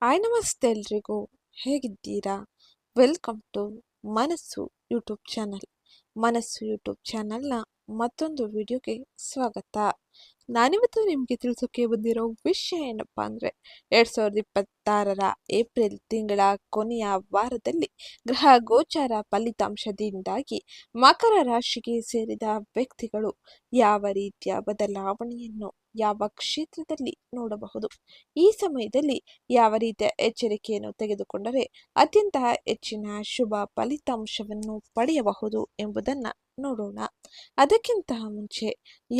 Hi ನಮಸ್ತೆ ಎಲ್ರಿಗೂ. ಹೇಗಿದ್ದೀರಾ? ವೆಲ್ಕಮ್ ಟು ಮನಸ್ಸು ಯೂಟ್ಯೂಬ್ ಚಾನಲ್. ಮನಸ್ಸು ಯೂಟ್ಯೂಬ್ ಚಾನಲ್ನ ಮತ್ತೊಂದು ವಿಡಿಯೋಗೆ ಸ್ವಾಗತ. ನಾನಿವತ್ತು ನಿಮಗೆ ತಿಳಿಸೋಕೆ ಬಂದಿರೋ ವಿಷಯ ಏನಪ್ಪ ಅಂದರೆ 2026ರ ಏಪ್ರಿಲ್ ತಿಂಗಳ ಕೊನೆಯ ವಾರದಲ್ಲಿ ಗ್ರಹ ಗೋಚಾರ ಫಲಿತಾಂಶದಿಂದಾಗಿ ಮಕರ ರಾಶಿಗೆ ಸೇರಿದ ವ್ಯಕ್ತಿಗಳು ಯಾವ ರೀತಿಯ ಬದಲಾವಣೆಯನ್ನು ಯಾವ ಕ್ಷೇತ್ರದಲ್ಲಿ ನೋಡಬಹುದು, ಈ ಸಮಯದಲ್ಲಿ ಯಾವ ರೀತಿಯ ಎಚ್ಚರಿಕೆಯನ್ನು ತೆಗೆದುಕೊಂಡರೆ ಅತ್ಯಂತ ಹೆಚ್ಚಿನ ಶುಭ ಫಲಿತಾಂಶವನ್ನು ಪಡೆಯಬಹುದು ಎಂಬುದನ್ನು ನೋಡೋಣ. ಅದಕ್ಕಿಂತ ಮುಂಚೆ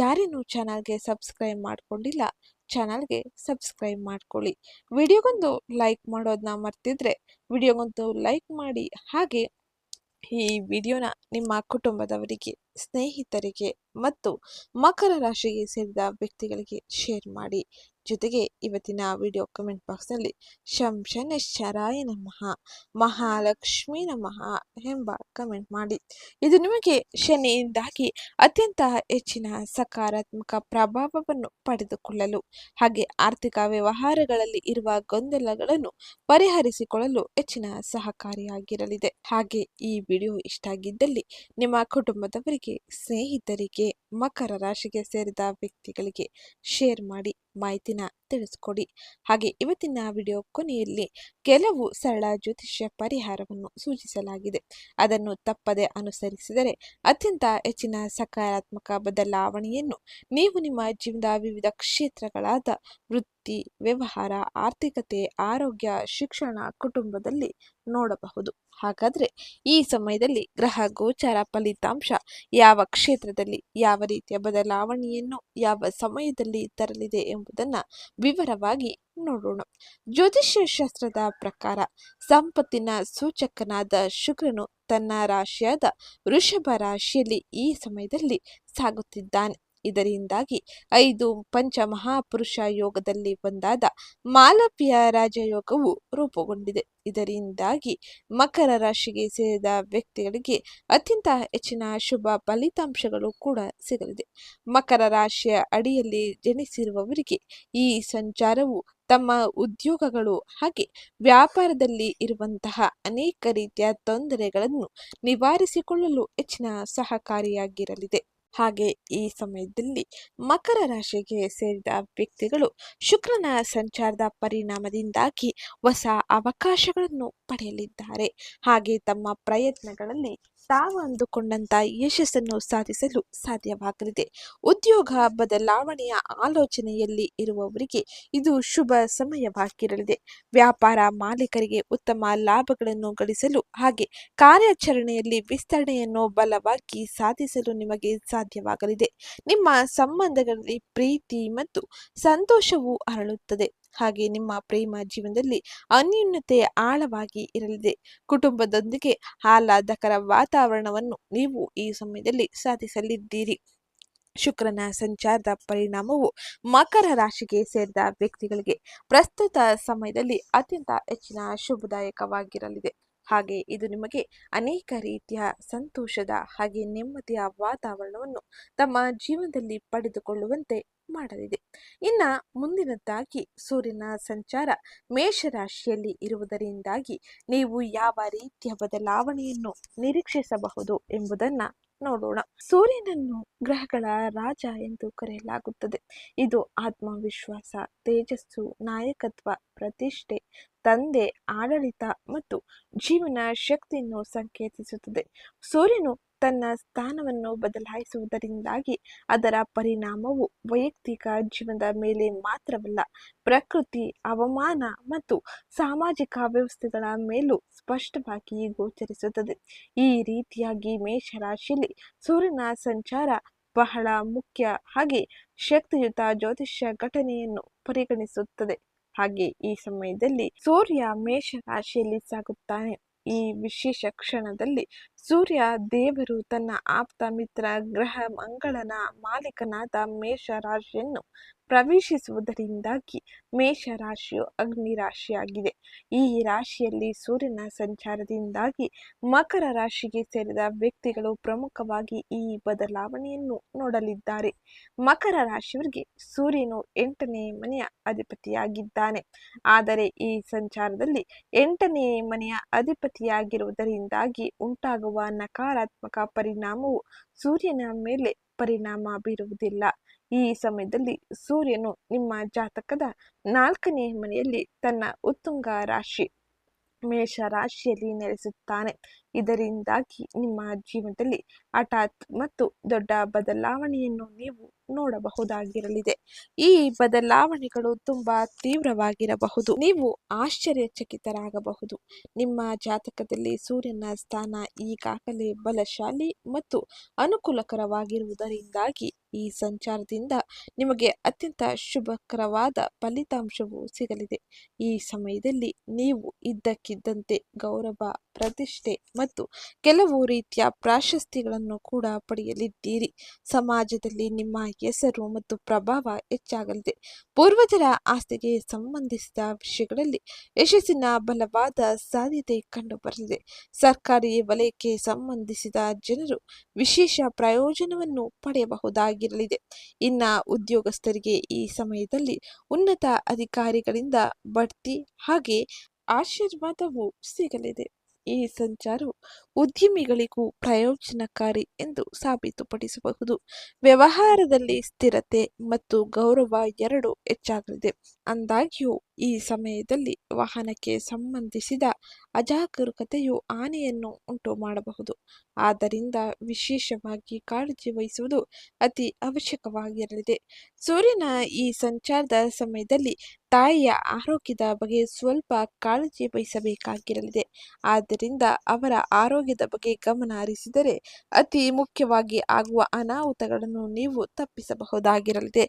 ಯಾರೇನು ಚಾನಲ್ಗೆ ಸಬ್ಸ್ಕ್ರೈಬ್ ಮಾಡ್ಕೊಂಡಿಲ್ಲ, ಚಾನಲ್ಗೆ ಸಬ್ಸ್ಕ್ರೈಬ್ ಮಾಡ್ಕೊಳ್ಳಿ. ವಿಡಿಯೋಗೊಂದು ಲೈಕ್ ಮಾಡೋದನ್ನ ಮರ್ತಿದ್ರೆ ವಿಡಿಯೋಗೊಂದು ಲೈಕ್ ಮಾಡಿ. ಹಾಗೆ ಈ ವಿಡಿಯೋನ ನಿಮ್ಮ ಕುಟುಂಬದವರಿಗೆ, ಸ್ನೇಹಿತರಿಗೆ ಮತ್ತು ಮಕರ ರಾಶಿಗೆ ಸೇರಿದ ವ್ಯಕ್ತಿಗಳಿಗೆ ಶೇರ್ ಮಾಡಿ. ಜೊತೆಗೆ ಇವತ್ತಿನ ವಿಡಿಯೋ ಕಮೆಂಟ್ ಬಾಕ್ಸ್ನಲ್ಲಿ ಶಂ ಶನೈಶ್ಚರಾಯ ನಮಃ, ಮಹಾಲಕ್ಷ್ಮಿ ನಮಃ ಎಂಬ ಕಮೆಂಟ್ ಮಾಡಿ. ಇದು ನಿಮಗೆ ಶನಿಯಿಂದಾಗಿ ಅತ್ಯಂತ ಹೆಚ್ಚಿನ ಸಕಾರಾತ್ಮಕ ಪ್ರಭಾವವನ್ನು ಪಡೆದುಕೊಳ್ಳಲು ಹಾಗೆ ಆರ್ಥಿಕ ವ್ಯವಹಾರಗಳಲ್ಲಿ ಇರುವ ಗೊಂದಲಗಳನ್ನು ಪರಿಹರಿಸಿಕೊಳ್ಳಲು ಹೆಚ್ಚಿನ ಸಹಕಾರಿಯಾಗಿರಲಿದೆ. ಹಾಗೆ ಈ ವಿಡಿಯೋ ಇಷ್ಟ ಆಗಿದ್ದಲ್ಲಿ ನಿಮ್ಮ ಕುಟುಂಬದವರಿಗೆ, ಸ್ನೇಹಿತರಿಗೆ, ಮಕರ ರಾಶಿಗೆ ಸೇರಿದ ವ್ಯಕ್ತಿಗಳಿಗೆ ಶೇರ್ ಮಾಡಿ ಮಾಹಿತಿನ ತಿಳಿಸ್ಕೊಡಿ. ಹಾಗೆ ಇವತ್ತಿನ ವಿಡಿಯೋ ಕೊನೆಯಲ್ಲಿ ಕೆಲವು ಸರಳ ಜ್ಯೋತಿಷ್ಯ ಪರಿಹಾರವನ್ನು ಸೂಚಿಸಲಾಗಿದೆ. ಅದನ್ನು ತಪ್ಪದೆ ಅನುಸರಿಸಿದರೆ ಅತ್ಯಂತ ಹೆಚ್ಚಿನ ಸಕಾರಾತ್ಮಕ ಬದಲಾವಣೆಯನ್ನು ನೀವು ನಿಮ್ಮ ಜೀವನದ ವಿವಿಧ ಕ್ಷೇತ್ರಗಳಾದ ವೃತ್ತಿ, ವ್ಯವಹಾರ, ಆರ್ಥಿಕತೆ, ಆರೋಗ್ಯ, ಶಿಕ್ಷಣ, ಕುಟುಂಬದಲ್ಲಿ ನೋಡಬಹುದು. ಹಾಗಾದ್ರೆ ಈ ಸಮಯದಲ್ಲಿ ಗ್ರಹ ಗೋಚಾರ ಫಲಿತಾಂಶ ಯಾವ ಕ್ಷೇತ್ರದಲ್ಲಿ ಯಾವ ರೀತಿಯ ಬದಲಾವಣೆಯನ್ನು ಯಾವ ಸಮಯದಲ್ಲಿ ತರಲಿದೆ ಎಂಬುದನ್ನು ವಿವರವಾಗಿ ನೋಡೋಣ. ಜ್ಯೋತಿಷ್ಯ ಶಾಸ್ತ್ರದ ಪ್ರಕಾರ ಸಂಪತ್ತಿನ ಸೂಚಕನಾದ ಶುಕ್ರನು ತನ್ನ ರಾಶಿಯಾದ ವೃಷಭ ರಾಶಿಯಲ್ಲಿ ಈ ಸಮಯದಲ್ಲಿ ಸಾಗುತ್ತಿದ್ದಾನೆ. ಇದರಿಂದಾಗಿ 5 ಪಂಚಮಹಾಪುರುಷ ಯೋಗದಲ್ಲಿ ಒಂದಾದ ಮಾಲವ್ಯ ರಾಜಯೋಗವು ರೂಪುಗೊಂಡಿದೆ. ಇದರಿಂದಾಗಿ ಮಕರ ರಾಶಿಗೆ ಸೇರಿದ ವ್ಯಕ್ತಿಗಳಿಗೆ ಅತ್ಯಂತ ಹೆಚ್ಚಿನ ಶುಭ ಫಲಿತಾಂಶಗಳು ಕೂಡ ಸಿಗಲಿದೆ. ಮಕರ ರಾಶಿಯ ಅಡಿಯಲ್ಲಿ ಜನಿಸಿರುವವರಿಗೆ ಈ ಸಂಚಾರವು ತಮ್ಮ ಉದ್ಯೋಗಗಳು ಹಾಗೆ ವ್ಯಾಪಾರದಲ್ಲಿ ಇರುವಂತಹ ಅನೇಕ ರೀತಿಯ ತೊಂದರೆಗಳನ್ನು ನಿವಾರಿಸಿಕೊಳ್ಳಲು ಹೆಚ್ಚಿನ ಸಹಕಾರಿಯಾಗಿರಲಿದೆ. ಹಾಗೆ ಈ ಸಮಯದಲ್ಲಿ ಮಕರ ರಾಶಿಗೆ ಸೇರಿದ ವ್ಯಕ್ತಿಗಳು ಶುಕ್ರನ ಸಂಚಾರದ ಪರಿಣಾಮದಿಂದಾಗಿ ಹೊಸ ಅವಕಾಶಗಳನ್ನು ಪಡೆಯಲಿದ್ದಾರೆ. ಹಾಗೆ ತಮ್ಮ ಪ್ರಯತ್ನಗಳಲ್ಲಿ ತಾವು ಅಂದುಕೊಂಡಂತ ಯಶಸ್ಸನ್ನು ಸಾಧಿಸಲು ಸಾಧ್ಯವಾಗಲಿದೆ. ಉದ್ಯೋಗ ಬದಲಾವಣೆಯ ಆಲೋಚನೆಯಲ್ಲಿ ಇರುವವರಿಗೆ ಇದು ಶುಭ ಸಮಯವಾಗಿರಲಿದೆ. ವ್ಯಾಪಾರ ಮಾಲೀಕರಿಗೆ ಉತ್ತಮ ಲಾಭಗಳನ್ನು ಗಳಿಸಲು ಹಾಗೆ ಕಾರ್ಯಾಚರಣೆಯಲ್ಲಿ ವಿಸ್ತರಣೆಯನ್ನು ಬಲವಾಗಿ ಸಾಧಿಸಲು ನಿಮಗೆ ಸಾಧ್ಯವಾಗಲಿದೆ. ನಿಮ್ಮ ಸಂಬಂಧಗಳಲ್ಲಿ ಪ್ರೀತಿ ಮತ್ತು ಸಂತೋಷವು ಅರಳುತ್ತದೆ. ಹಾಗೆ ನಿಮ್ಮ ಪ್ರೇಮ ಜೀವನದಲ್ಲಿ ಅನ್ಯೋನ್ಯತೆ ಆಳವಾಗಿ ಇರಲಿದೆ. ಕುಟುಂಬದೊಂದಿಗೆ ಆಹ್ಲಾದಕರ ವಾತಾವರಣವನ್ನು ನೀವು ಈ ಸಮಯದಲ್ಲಿ ಸಾಧಿಸಲಿದ್ದೀರಿ. ಶುಕ್ರನ ಸಂಚಾರದ ಪರಿಣಾಮವು ಮಕರ ರಾಶಿಗೆ ಸೇರಿದ ವ್ಯಕ್ತಿಗಳಿಗೆ ಪ್ರಸ್ತುತ ಸಮಯದಲ್ಲಿ ಅತ್ಯಂತ ಹೆಚ್ಚಿನ ಶುಭದಾಯಕವಾಗಿರಲಿದೆ. ಹಾಗೆ ಇದು ನಿಮಗೆ ಅನೇಕ ರೀತಿಯ ಸಂತೋಷದ ಹಾಗೆ ನೆಮ್ಮದಿಯ ವಾತಾವರಣವನ್ನು ತಮ್ಮ ಜೀವನದಲ್ಲಿ ಪಡೆದುಕೊಳ್ಳುವಂತೆ ಮಾಡಲಿದೆ. ಇನ್ನ ಮುಂದಿನದ್ದಾಗಿ ಸೂರ್ಯನ ಸಂಚಾರ ಮೇಷರಾಶಿಯಲ್ಲಿ ಇರುವುದರಿಂದಾಗಿ ನೀವು ಯಾವ ರೀತಿಯ ಬದಲಾವಣೆಯನ್ನು ನಿರೀಕ್ಷಿಸಬಹುದು ಎಂಬುದನ್ನ ನೋಡೋಣ. ಸೂರ್ಯನನ್ನು ಗ್ರಹಗಳ ರಾಜ ಎಂದು ಕರೆಯಲಾಗುತ್ತದೆ. ಇದು ಆತ್ಮವಿಶ್ವಾಸ, ತೇಜಸ್ಸು, ನಾಯಕತ್ವ, ಪ್ರತಿಷ್ಠೆ, ತಂದೆ, ಆಡಳಿತ ಮತ್ತು ಜೀವನ ಶಕ್ತಿಯನ್ನು ಸಂಕೇತಿಸುತ್ತದೆ. ಸೂರ್ಯನು ತನ್ನ ಸ್ಥಾನವನ್ನು ಬದಲಾಯಿಸುವುದರಿಂದಾಗಿ ಅದರ ಪರಿಣಾಮವು ವೈಯಕ್ತಿಕ ಜೀವನದ ಮೇಲೆ ಮಾತ್ರವಲ್ಲ, ಪ್ರಕೃತಿ, ಹವಾಮಾನ ಮತ್ತು ಸಾಮಾಜಿಕ ವ್ಯವಸ್ಥೆಗಳ ಮೇಲೂ ಸ್ಪಷ್ಟವಾಗಿ ಗೋಚರಿಸುತ್ತದೆ. ಈ ರೀತಿಯಾಗಿ ಮೇಷರಾಶಿಯಲ್ಲಿ ಸೂರ್ಯನ ಸಂಚಾರ ಬಹಳ ಮುಖ್ಯ ಹಾಗೆ ಶಕ್ತಿಯುತ ಜ್ಯೋತಿಷ್ಯ ಘಟನೆಯನ್ನು ಪರಿಗಣಿಸುತ್ತದೆ. ಹಾಗೆ ಈ ಸಮಯದಲ್ಲಿ ಸೂರ್ಯ ಮೇಷ ರಾಶಿಯಲ್ಲಿ ಸಾಗುತ್ತಾನೆ. ಈ ವಿಶೇಷ ಕ್ಷಣದಲ್ಲಿ ಸೂರ್ಯ ದೇವರು ತನ್ನ ಆಪ್ತ ಮಿತ್ರ ಗ್ರಹ ಮಂಗಳನ ಮಾಲೀಕನಾದ ಮೇಷ ರಾಶಿಯನ್ನು ಪ್ರವೇಶಿಸುವುದರಿಂದಾಗಿ ಮೇಷ ರಾಶಿಯು ಅಗ್ನಿ ರಾಶಿಯಾಗಿದೆ. ಈ ರಾಶಿಯಲ್ಲಿ ಸೂರ್ಯನ ಸಂಚಾರದಿಂದಾಗಿ ಮಕರ ರಾಶಿಗೆ ಸೇರಿದ ವ್ಯಕ್ತಿಗಳು ಪ್ರಮುಖವಾಗಿ ಈ ಬದಲಾವಣೆಯನ್ನು ನೋಡಲಿದ್ದಾರೆ. ಮಕರ ರಾಶಿಯವರಿಗೆ ಸೂರ್ಯನು 8ನೇ ಮನೆಯ ಅಧಿಪತಿಯಾಗಿದ್ದಾನೆ. ಆದರೆ ಈ ಸಂಚಾರದಲ್ಲಿ 8ನೇ ಮನೆಯ ಅಧಿಪತಿಯಾಗಿರುವುದರಿಂದಾಗಿ ಉಂಟಾಗುವ ನಕಾರಾತ್ಮಕ ಪರಿಣಾಮವು ಸೂರ್ಯನ ಮೇಲೆ ಪರಿಣಾಮ ಬೀರುವುದಿಲ್ಲ. ಈ ಸಮಯದಲ್ಲಿ ಸೂರ್ಯನು ನಿಮ್ಮ ಜಾತಕದ 4ನೇ ಮನೆಯಲ್ಲಿ ತನ್ನ ಉತ್ತುಂಗ ರಾಶಿ ಮೇಷ ರಾಶಿಯಲ್ಲಿ ನೆಲೆಸುತ್ತಾನೆ. ಇದರಿಂದಾಗಿ ನಿಮ್ಮ ಜೀವನದಲ್ಲಿ ಹಠಾತ್ ಮತ್ತು ದೊಡ್ಡ ಬದಲಾವಣೆಯನ್ನು ನೀವು ನೋಡಬಹುದಾಗಿರಲಿದೆ. ಈ ಬದಲಾವಣೆಗಳು ತುಂಬಾ ತೀವ್ರವಾಗಿರಬಹುದು. ನೀವು ಆಶ್ಚರ್ಯಚಕಿತರಾಗಬಹುದು. ನಿಮ್ಮ ಜಾತಕದಲ್ಲಿ ಸೂರ್ಯನ ಸ್ಥಾನ ಈಗಾಗಲೇ ಬಲಶಾಲಿ ಮತ್ತು ಅನುಕೂಲಕರವಾಗಿರುವುದರಿಂದಾಗಿ ಈ ಸಂಚಾರದಿಂದ ನಿಮಗೆ ಅತ್ಯಂತ ಶುಭಕರವಾದ ಫಲಿತಾಂಶವು ಸಿಗಲಿದೆ. ಈ ಸಮಯದಲ್ಲಿ ನೀವು ಇದ್ದಕ್ಕಿದ್ದಂತೆ ಗೌರವ, ಪ್ರತಿಷ್ಠೆ ಮತ್ತು ಕೆಲವು ರೀತಿಯ ಪ್ರಾಶಸ್ತ್ಯಗಳನ್ನು ಕೂಡ ಪಡೆಯಲಿದ್ದೀರಿ. ಸಮಾಜದಲ್ಲಿ ನಿಮ್ಮ ಹೆಸರು ಮತ್ತು ಪ್ರಭಾವ ಹೆಚ್ಚಾಗಲಿದೆ. ಪೂರ್ವಜರ ಆಸ್ತಿಗೆ ಸಂಬಂಧಿಸಿದ ವಿಷಯಗಳಲ್ಲಿ ಯಶಸ್ಸಿನ ಬಲವಾದ ಸಾಧ್ಯತೆ ಕಂಡುಬರಲಿದೆ. ಸರ್ಕಾರಿ ವಲಯಕ್ಕೆ ಸಂಬಂಧಿಸಿದ ಜನರು ವಿಶೇಷ ಪ್ರಯೋಜನವನ್ನು ಪಡೆಯಬಹುದಾಗಿರಲಿದೆ. ಇನ್ನ ಉದ್ಯೋಗಸ್ಥರಿಗೆ ಈ ಸಮಯದಲ್ಲಿ ಉನ್ನತ ಅಧಿಕಾರಿಗಳಿಂದ ಬಡ್ತಿ ಹಾಗೆ ಆಶೀರ್ವಾದವೂ ಸಿಗಲಿದೆ. ಈ ಸಂಚಾರವು ಉದ್ಯಮಿಗಳಿಗೂ ಪ್ರಯೋಜನಕಾರಿ ಎಂದು ಸಾಬೀತುಪಡಿಸಬಹುದು. ವ್ಯವಹಾರದಲ್ಲಿ ಸ್ಥಿರತೆ ಮತ್ತು ಗೌರವ ಎರಡೂ ಹೆಚ್ಚಾಗಲಿದೆ. ಆದಾಗ್ಯೂ ಈ ಸಮಯದಲ್ಲಿ ವಾಹನಕ್ಕೆ ಸಂಬಂಧಿಸಿದ ಅಜಾಗರೂಕತೆಯು ಹಾನಿಯನ್ನು ಉಂಟು ಮಾಡಬಹುದು. ಆದ್ದರಿಂದ ವಿಶೇಷವಾಗಿ ಕಾಳಜಿ ವಹಿಸುವುದು ಅತಿ ಅವಶ್ಯಕವಾಗಿರಲಿದೆ. ಸೂರ್ಯನ ಈ ಸಂಚಾರದ ಸಮಯದಲ್ಲಿ ತಾಯಿಯ ಆರೋಗ್ಯದ ಬಗ್ಗೆ ಸ್ವಲ್ಪ ಕಾಳಜಿ ವಹಿಸಬೇಕಾಗಿರಲಿದೆ. ಆದ್ದರಿಂದ ಅವರ ಆರೋಗ್ಯದ ಬಗ್ಗೆ ಗಮನ ಹರಿಸಿದರೆ ಅತಿ ಮುಖ್ಯವಾಗಿ ಆಗುವ ಅನಾಹುತಗಳನ್ನು ನೀವು ತಪ್ಪಿಸಬಹುದಾಗಿರಲಿದೆ.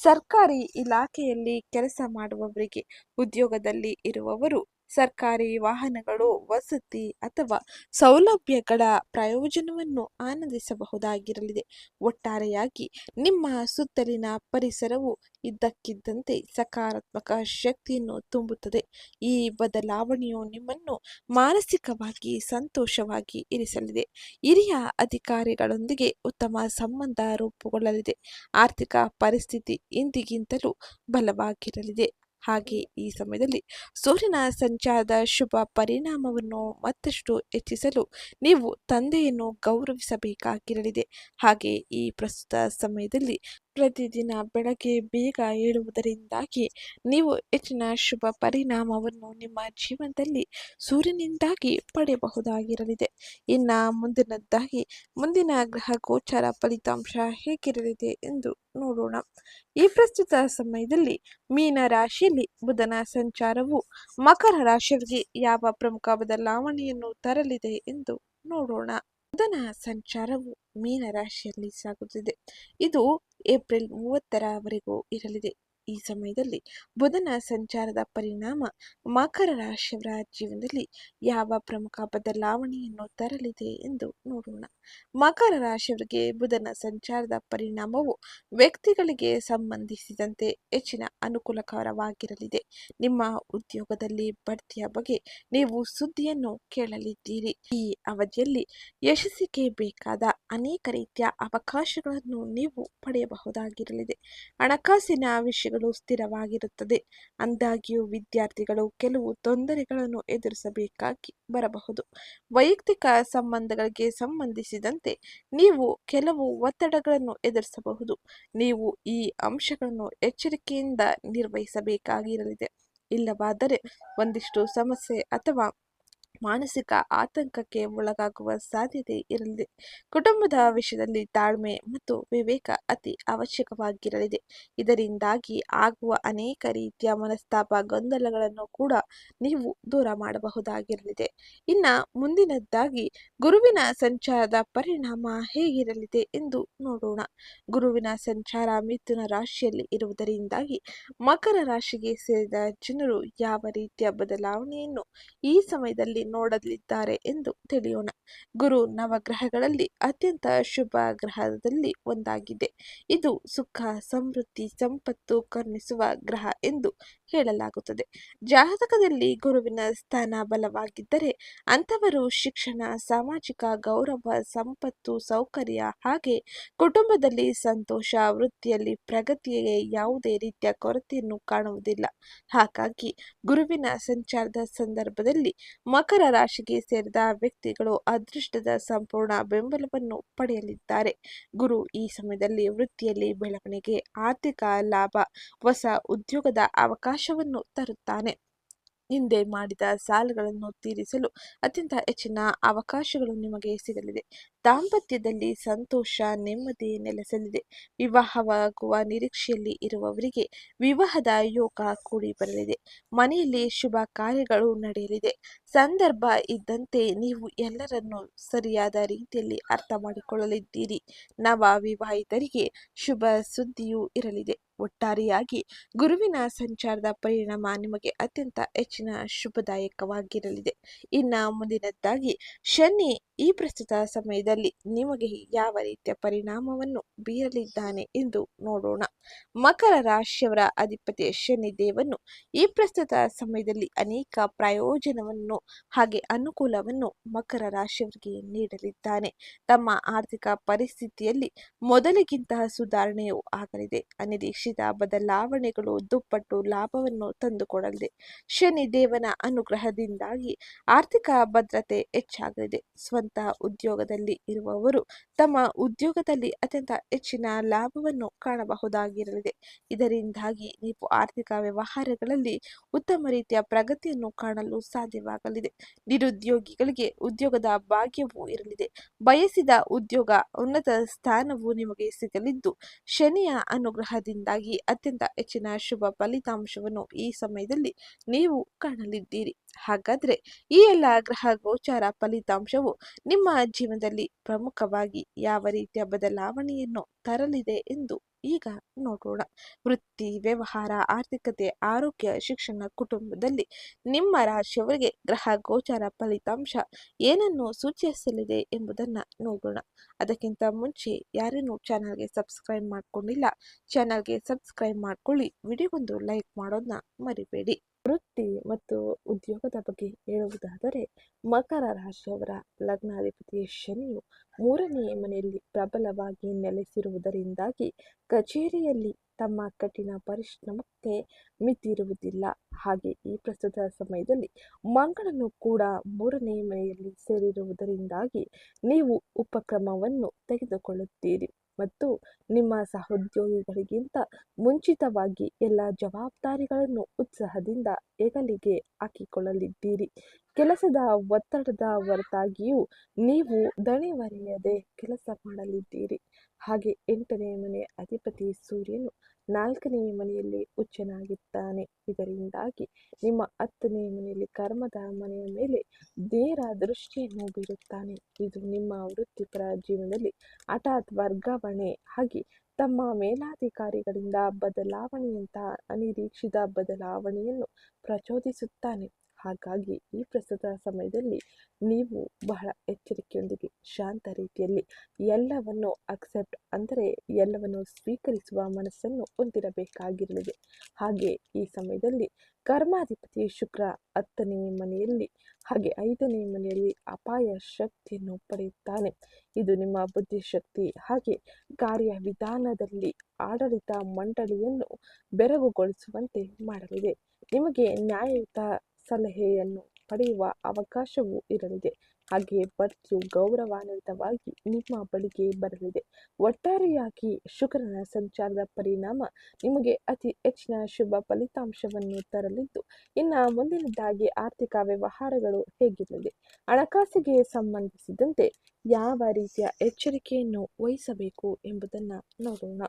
ಸರ್ಕಾರಿ ಇಲಾಖೆಯಲ್ಲಿ ಕೆಲಸ ಮಾಡುವವರಿಗೆ, ಉದ್ಯೋಗದಲ್ಲಿ ಇರುವವರು ಸರ್ಕಾರಿ ವಾಹನಗಳು, ವಸತಿ ಅಥವಾ ಸೌಲಭ್ಯಗಳ ಪ್ರಯೋಜನವನ್ನು ಆನಂದಿಸಬಹುದಾಗಿರಲಿದೆ. ಒಟ್ಟಾರೆಯಾಗಿ ನಿಮ್ಮ ಸುತ್ತಲಿನ ಪರಿಸರವು ಇದ್ದಕ್ಕಿದ್ದಂತೆ ಸಕಾರಾತ್ಮಕ ಶಕ್ತಿಯನ್ನು ತುಂಬುತ್ತದೆ. ಈ ಬದಲಾವಣೆಯು ನಿಮ್ಮನ್ನು ಮಾನಸಿಕವಾಗಿ ಸಂತೋಷವಾಗಿ ಇರಿಸಲಿದೆ. ಹಿರಿಯ ಅಧಿಕಾರಿಗಳೊಂದಿಗೆ ಉತ್ತಮ ಸಂಬಂಧ ರೂಪುಗೊಳ್ಳಲಿದೆ. ಆರ್ಥಿಕ ಪರಿಸ್ಥಿತಿ ಇಂದಿಗಿಂತಲೂ ಬಲವಾಗಿರಲಿದೆ. ಹಾಗೆ ಈ ಸಮಯದಲ್ಲಿ ಸೂರ್ಯನ ಸಂಚಾರದ ಶುಭ ಪರಿಣಾಮವನ್ನು ಮತ್ತಷ್ಟು ಹೆಚ್ಚಿಸಲು ನೀವು ತಂದೆಯನ್ನು ಗೌರವಿಸಬೇಕಾಗಿರಲಿದೆ. ಹಾಗೆ ಈ ಪ್ರಸ್ತುತ ಸಮಯದಲ್ಲಿ ಪ್ರತಿದಿನ ಬೆಳಗ್ಗೆ ಬೇಗ ಏಳುವುದರಿಂದಾಗಿ ನೀವು ಹೆಚ್ಚಿನ ಶುಭ ಪರಿಣಾಮವನ್ನು ನಿಮ್ಮ ಜೀವನದಲ್ಲಿ ಸೂರ್ಯನಿಂದಾಗಿ ಪಡೆಯಬಹುದಾಗಿರಲಿದೆ. ಇನ್ನ ಮುಂದಿನದ್ದಾಗಿ ಮುಂದಿನ ಗ್ರಹ ಗೋಚಾರ ಫಲಿತಾಂಶ ಹೇಗಿರಲಿದೆ ಎಂದು ನೋಡೋಣ. ಈ ಪ್ರಸ್ತುತ ಸಮಯದಲ್ಲಿ ಮೀನ ರಾಶಿಯಲ್ಲಿ ಬುಧನ ಸಂಚಾರವು ಮಕರ ರಾಶಿಯವರಿಗೆ ಯಾವ ಪ್ರಮುಖ ಬದಲಾವಣೆಯನ್ನು ತರಲಿದೆ ಎಂದು ನೋಡೋಣ. ಬುಧನ ಸಂಚಾರವು ಮೀನ ರಾಶಿಯಲ್ಲಿ ಸಾಗುತ್ತಿದೆ. ಇದು ಏಪ್ರಿಲ್ 30ರವರೆಗೂ ಇರಲಿದೆ. ಈ ಸಮಯದಲ್ಲಿ ಬುಧನ ಸಂಚಾರದ ಪರಿಣಾಮ ಮಕರ ರಾಶಿಯವರ ಜೀವನದಲ್ಲಿ ಯಾವ ಪ್ರಮುಖ ಬದಲಾವಣೆಯನ್ನು ತರಲಿದೆ ಎಂದು ನೋಡೋಣ. ಮಕರ ರಾಶಿಯವರಿಗೆ ಬುಧನ ಸಂಚಾರದ ಪರಿಣಾಮವು ವ್ಯಕ್ತಿಗಳಿಗೆ ಸಂಬಂಧಿಸಿದಂತೆ ಹೆಚ್ಚಿನ ಅನುಕೂಲಕರವಾಗಿರಲಿದೆ. ನಿಮ್ಮ ಉದ್ಯೋಗದಲ್ಲಿ ಬಡ್ತಿಯ ಬಗ್ಗೆ ನೀವು ಸುದ್ದಿಯನ್ನು ಕೇಳಲಿದ್ದೀರಿ. ಈ ಅವಧಿಯಲ್ಲಿ ಯಶಸ್ಸಿಗೆ ಬೇಕಾದ ಅನೇಕ ರೀತಿಯ ಅವಕಾಶಗಳನ್ನು ನೀವು ಪಡೆಯಬಹುದಾಗಿರಲಿದೆ. ಹಣಕಾಸಿನ ವಿಷಯಗಳು ಸ್ಥಿರವಾಗಿರುತ್ತದೆ. ಆದಾಗ್ಯೂ ವಿದ್ಯಾರ್ಥಿಗಳು ಕೆಲವು ತೊಂದರೆಗಳನ್ನು ಎದುರಿಸಬೇಕಾಗಿ ಬರಬಹುದು. ವೈಯಕ್ತಿಕ ಸಂಬಂಧಗಳಿಗೆ ಸಂಬಂಧಿಸಿದಂತೆ ನೀವು ಕೆಲವು ಒತ್ತಡಗಳನ್ನು ಎದುರಿಸಬಹುದು. ನೀವು ಈ ಅಂಶಗಳನ್ನು ಎಚ್ಚರಿಕೆಯಿಂದ ನಿರ್ವಹಿಸಬೇಕಾಗಿರಲಿದೆ. ಇಲ್ಲವಾದರೆ ಒಂದಿಷ್ಟು ಸಮಸ್ಯೆ ಅಥವಾ ಮಾನಸಿಕ ಆತಂಕಕ್ಕೆ ಒಳಗಾಗುವ ಸಾಧ್ಯತೆ ಇರಲಿದೆ. ಕುಟುಂಬದ ವಿಷಯದಲ್ಲಿ ತಾಳ್ಮೆ ಮತ್ತು ವಿವೇಕ ಅತಿ ಅವಶ್ಯಕವಾಗಿರಲಿದೆ. ಇದರಿಂದಾಗಿ ಆಗುವ ಅನೇಕ ರೀತಿಯ ಮನಸ್ತಾಪ, ಗೊಂದಲಗಳನ್ನು ಕೂಡ ನೀವು ದೂರ ಮಾಡಬಹುದಾಗಿರಲಿದೆ. ಇನ್ನ ಮುಂದಿನದ್ದಾಗಿ ಗುರುವಿನ ಸಂಚಾರದ ಪರಿಣಾಮ ಹೇಗಿರಲಿದೆ ಎಂದು ನೋಡೋಣ. ಗುರುವಿನ ಸಂಚಾರ ಮಿಥುನ ರಾಶಿಯಲ್ಲಿ ಇರುವುದರಿಂದಾಗಿ ಮಕರ ರಾಶಿಗೆ ಸೇರಿದ ಜನರು ಯಾವ ರೀತಿಯ ಬದಲಾವಣೆಯನ್ನು ಈ ಸಮಯದಲ್ಲಿ ನೋಡಲಿದ್ದಾರೆ ಎಂದು ತಿಳಿಯೋಣ. ಗುರು ನವಗ್ರಹಗಳಲ್ಲಿ ಅತ್ಯಂತ ಶುಭ ಗ್ರಹದಲ್ಲಿ ಒಂದಾಗಿದೆ. ಇದು ಸುಖ, ಸಮೃದ್ಧಿ, ಸಂಪತ್ತು ಕರುಣಿಸುವ ಗ್ರಹ ಎಂದು ಹೇಳಲಾಗುತ್ತದೆ. ಜಾತಕದಲ್ಲಿ ಗುರುವಿನ ಸ್ಥಾನ ಬಲವಾಗಿದ್ದರೆ ಅಂಥವರು ಶಿಕ್ಷಣ, ಸಾಮಾಜಿಕ ಗೌರವ, ಸಂಪತ್ತು, ಸೌಕರ್ಯ ಹಾಗೆ ಕುಟುಂಬದಲ್ಲಿ ಸಂತೋಷ, ವೃತ್ತಿಯಲ್ಲಿ ಪ್ರಗತಿಗೆ ಯಾವುದೇ ರೀತಿಯ ಕೊರತೆಯನ್ನು ಕಾಣುವುದಿಲ್ಲ. ಹಾಗಾಗಿ ಗುರುವಿನ ಸಂಚಾರದ ಸಂದರ್ಭದಲ್ಲಿ ಮಕರ ರಾಶಿಗೆ ಸೇರಿದ ವ್ಯಕ್ತಿಗಳು ಅದೃಷ್ಟದ ಸಂಪೂರ್ಣ ಬೆಂಬಲವನ್ನು ಪಡೆಯಲಿದ್ದಾರೆ. ಗುರು ಈ ಸಮಯದಲ್ಲಿ ವೃತ್ತಿಯಲ್ಲಿ ಬೆಳವಣಿಗೆ, ಆರ್ಥಿಕ ಲಾಭ, ಹೊಸ ಉದ್ಯೋಗದ ಅವಕಾಶವನ್ನು ತರುತ್ತಾನೆ. ಹಿಂದೆ ಮಾಡಿದ ಸಾಲಗಳನ್ನು ತೀರಿಸಲು ಅತ್ಯಂತ ಹೆಚ್ಚಿನ ಅವಕಾಶಗಳು ನಿಮಗೆ ಸಿಗಲಿದೆ. ದಾಂಪತ್ಯದಲ್ಲಿ ಸಂತೋಷ, ನೆಮ್ಮದಿ ನೆಲೆಸಲಿದೆ. ವಿವಾಹವಾಗುವ ನಿರೀಕ್ಷೆಯಲ್ಲಿ ಇರುವವರಿಗೆ ವಿವಾಹದ ಯೋಗ ಕೂಡಿ ಬರಲಿದೆ. ಮನೆಯಲ್ಲಿ ಶುಭ ಕಾರ್ಯಗಳು ನಡೆಯಲಿದೆ. ಸಂದರ್ಭ ಇದ್ದಂತೆ ನೀವು ಎಲ್ಲರನ್ನೂ ಸರಿಯಾದ ರೀತಿಯಲ್ಲಿ ಅರ್ಥ ಮಾಡಿಕೊಳ್ಳಲಿದ್ದೀರಿ. ನವ ವಿವಾಹಿತರಿಗೆ ಶುಭ ಸುದ್ದಿಯೂ ಇರಲಿದೆ. ಒಟ್ಟಾರೆಯಾಗಿ ಗುರುವಿನ ಸಂಚಾರದ ಪರಿಣಾಮ ನಿಮಗೆ ಅತ್ಯಂತ ಹೆಚ್ಚಿನ ಶುಭದಾಯಕವಾಗಿರಲಿದೆ. ಇನ್ನು ಮುಂದಿನದ್ದಾಗಿ ಶನಿ ಈ ಪ್ರಸ್ತುತ ಸಮಯದಲ್ಲಿ ನಿಮಗೆ ಯಾವ ರೀತಿಯ ಪರಿಣಾಮವನ್ನು ಬೀರಲಿದ್ದಾನೆ ಎಂದು ನೋಡೋಣ. ಮಕರ ರಾಶಿಯವರ ಅಧಿಪತಿ ಶನಿ ದೇವನು ಈ ಪ್ರಸ್ತುತ ಸಮಯದಲ್ಲಿ ಅನೇಕ ಪ್ರಯೋಜನವನ್ನು ಹಾಗೆ ಅನುಕೂಲವನ್ನು ಮಕರ ರಾಶಿಯವರಿಗೆ ನೀಡಲಿದ್ದಾನೆ. ತಮ್ಮ ಆರ್ಥಿಕ ಪರಿಸ್ಥಿತಿಯಲ್ಲಿ ಮೊದಲಿಗಿಂತ ಸುಧಾರಣೆಯೂ ಆಗಲಿದೆ. ಅನಿರೀಕ್ಷಿತ ಬದಲಾವಣೆಗಳು ದುಪ್ಪಟ್ಟು ಲಾಭವನ್ನು ತಂದುಕೊಡಲಿದೆ. ಶನಿ ದೇವನ ಅನುಗ್ರಹದಿಂದಾಗಿ ಆರ್ಥಿಕ ಭದ್ರತೆ ಹೆಚ್ಚಾಗಲಿದೆ. ಸ್ವಂತ ಉದ್ಯೋಗದಲ್ಲಿ ಇರುವವರು ತಮ್ಮ ಉದ್ಯೋಗದಲ್ಲಿ ಅತ್ಯಂತ ಹೆಚ್ಚಿನ ಲಾಭವನ್ನು ಕಾಣಬಹುದಾಗಿರಲಿದೆ. ಇದರಿಂದಾಗಿ ನೀವು ಆರ್ಥಿಕ ವ್ಯವಹಾರಗಳಲ್ಲಿ ಉತ್ತಮ ರೀತಿಯ ಪ್ರಗತಿಯನ್ನು ಕಾಣಲು ಸಾಧ್ಯವಾಗಲಿದೆ. ನಿರುದ್ಯೋಗಿಗಳಿಗೆ ಉದ್ಯೋಗದ ಭಾಗ್ಯವೂ ಇರಲಿದೆ. ಬಯಸಿದ ಉದ್ಯೋಗ, ಉನ್ನತ ಸ್ಥಾನವು ನಿಮಗೆ ಸಿಗಲಿದ್ದು ಶನಿಯ ಅನುಗ್ರಹದಿಂದಾಗಿ ಅತ್ಯಂತ ಹೆಚ್ಚಿನ ಶುಭ ಫಲಿತಾಂಶವನ್ನು ಈ ಸಮಯದಲ್ಲಿ ನೀವು ಕಾಣಲಿದ್ದೀರಿ. ಹಾಗಾದ್ರೆ ಈ ಎಲ್ಲ ಗ್ರಹ ಗೋಚಾರ ಫಲಿತಾಂಶವು ನಿಮ್ಮ ಜೀವನದಲ್ಲಿ ಪ್ರಮುಖವಾಗಿ ಯಾವ ರೀತಿಯ ಬದಲಾವಣೆಯನ್ನು ತರಲಿದೆ ಎಂದು ಈಗ ನೋಡೋಣ. ವೃತ್ತಿ, ವ್ಯವಹಾರ, ಆರ್ಥಿಕತೆ, ಆರೋಗ್ಯ, ಶಿಕ್ಷಣ, ಕುಟುಂಬದಲ್ಲಿ ನಿಮ್ಮ ರಾಶಿಯವರಿಗೆ ಗ್ರಹ ಗೋಚಾರ ಫಲಿತಾಂಶ ಏನನ್ನು ಸೂಚಿಸಲಿದೆ ಎಂಬುದನ್ನು ನೋಡೋಣ. ಅದಕ್ಕಿಂತ ಮುಂಚೆ ಯಾರೇನು ಚಾನಲ್ಗೆ ಸಬ್ಸ್ಕ್ರೈಬ್ ಮಾಡ್ಕೊಂಡಿಲ್ಲ, ಚಾನಲ್ಗೆ ಸಬ್ಸ್ಕ್ರೈಬ್ ಮಾಡ್ಕೊಳ್ಳಿ. ವಿಡಿಯೋಗೊಂದು ಲೈಕ್ ಮಾಡೋದನ್ನ ಮರಿಬೇಡಿ. ವೃತ್ತಿ ಮತ್ತು ಉದ್ಯೋಗದ ಬಗ್ಗೆ ಹೇಳುವುದಾದರೆ ಮಕರ ರಾಶಿಯವರ ಲಗ್ನಾಧಿಪತಿ ಶನಿಯು 3ನೇ ಮನೆಯಲ್ಲಿ ಪ್ರಬಲವಾಗಿ ನೆಲೆಸಿರುವುದರಿಂದಾಗಿ ಕಚೇರಿಯಲ್ಲಿ ತಮ್ಮ ಕಠಿಣ ಪರಿಶ್ರಮಕ್ಕೆ ಮಿತಿಯಿರುವುದಿಲ್ಲ. ಹಾಗೆ ಈ ಪ್ರಸ್ತುತ ಸಮಯದಲ್ಲಿ ಮಂಗಳನು ಕೂಡ 3ನೇ ಮನೆಯಲ್ಲಿ ಸೇರಿರುವುದರಿಂದಾಗಿ ನೀವು ಉಪಕ್ರಮವನ್ನು ತೆಗೆದುಕೊಳ್ಳುತ್ತೀರಿ ಮತ್ತು ನಿಮ್ಮ ಸಹೋದ್ಯೋಗಿಗಳಿಗಿಂತ ಮುಂಚಿತವಾಗಿ ಎಲ್ಲ ಜವಾಬ್ದಾರಿಗಳನ್ನು ಉತ್ಸಾಹದಿಂದ ಹೆಗಲಿಗೆ ಹಾಕಿಕೊಳ್ಳಲಿದ್ದೀರಿ. ಕೆಲಸದ ಒತ್ತಡದ ಹೊರತಾಗಿಯೂ ನೀವು ದಣಿವರಿಯದೆ ಕೆಲಸ ಮಾಡಲಿದ್ದೀರಿ. ಹಾಗೆ 8ನೇ ಮನೆ ಅಧಿಪತಿ ಸೂರ್ಯನು 4ನೇ ಮನೆಯಲ್ಲಿ ಉಚ್ಚನಾಗಿದ್ದಾನೆ. ಇದರಿಂದಾಗಿ ನಿಮ್ಮ 10ನೇ ಮನೆಯಲ್ಲಿ ಕರ್ಮದ ಮನೆಯ ಮೇಲೆ ನೇರ ದೃಷ್ಟಿಯನ್ನು ಬೀರುತ್ತಾನೆ. ಇದು ನಿಮ್ಮ ವೃತ್ತಿಪರ ಜೀವನದಲ್ಲಿ ಹಠಾತ್ ವರ್ಗಾವಣೆ ಹಾಗೆ ತಮ್ಮ ಮೇಲಾಧಿಕಾರಿಗಳಿಂದ ಬದಲಾವಣೆಯಂತಹ ಅನಿರೀಕ್ಷಿತ ಬದಲಾವಣೆಯನ್ನು ಪ್ರಚೋದಿಸುತ್ತಾನೆ. ಹಾಗಾಗಿ ಈ ಪ್ರಸ್ತುತ ಸಮಯದಲ್ಲಿ ನೀವು ಬಹಳ ಎಚ್ಚರಿಕೆಯೊಂದಿಗೆ ಶಾಂತ ರೀತಿಯಲ್ಲಿ ಎಲ್ಲವನ್ನು ಅಕ್ಸೆಪ್ಟ್ ಅಂದರೆ ಎಲ್ಲವನ್ನು ಸ್ವೀಕರಿಸುವ ಮನಸ್ಸನ್ನು ಹೊಂದಿರಬೇಕಾಗಿರಲಿದೆ. ಹಾಗೆ ಈ ಸಮಯದಲ್ಲಿ ಕರ್ಮಾಧಿಪತಿ ಶುಕ್ರ 10ನೇ ಮನೆಯಲ್ಲಿ ಹಾಗೆ 5ನೇ ಮನೆಯಲ್ಲಿ ಅಪಾಯ ಶಕ್ತಿಯನ್ನು ಪಡೆಯುತ್ತಾನೆ. ಇದು ನಿಮ್ಮ ಬುದ್ಧಿಶಕ್ತಿ ಹಾಗೆ ಕಾರ್ಯವಿಧಾನದಲ್ಲಿ ಆಡಳಿತ ಮಂಡಳಿಯನ್ನು ಬೆರಗುಗೊಳಿಸುವಂತೆ ಮಾಡಲಿದೆ. ನಿಮಗೆ ನ್ಯಾಯಯುತ ಸಲಹೆಯನ್ನು ಪಡೆಯುವ ಅವಕಾಶವೂ ಇರಲಿದೆ. ಹಾಗೆ ಬಡ್ತಿಯು ಗೌರವಾನ್ವಿತವಾಗಿ ನಿಮ್ಮ ಬಳಿಗೆ ಬರಲಿದೆ. ಒಟ್ಟಾರೆಯಾಗಿ ಶುಕ್ರನ ಸಂಚಾರದ ಪರಿಣಾಮ ನಿಮಗೆ ಅತಿ ಹೆಚ್ಚಿನ ಶುಭ ಫಲಿತಾಂಶವನ್ನು ತರಲಿದ್ದು, ಇನ್ನು ಮುಂದಿನದಾಗಿ ಆರ್ಥಿಕ ವ್ಯವಹಾರಗಳು ಹೇಗಿರಲಿದೆ, ಹಣಕಾಸಿಗೆ ಸಂಬಂಧಿಸಿದಂತೆ ಯಾವ ರೀತಿಯ ಎಚ್ಚರಿಕೆಯನ್ನು ವಹಿಸಬೇಕು ಎಂಬುದನ್ನು ನೋಡೋಣ.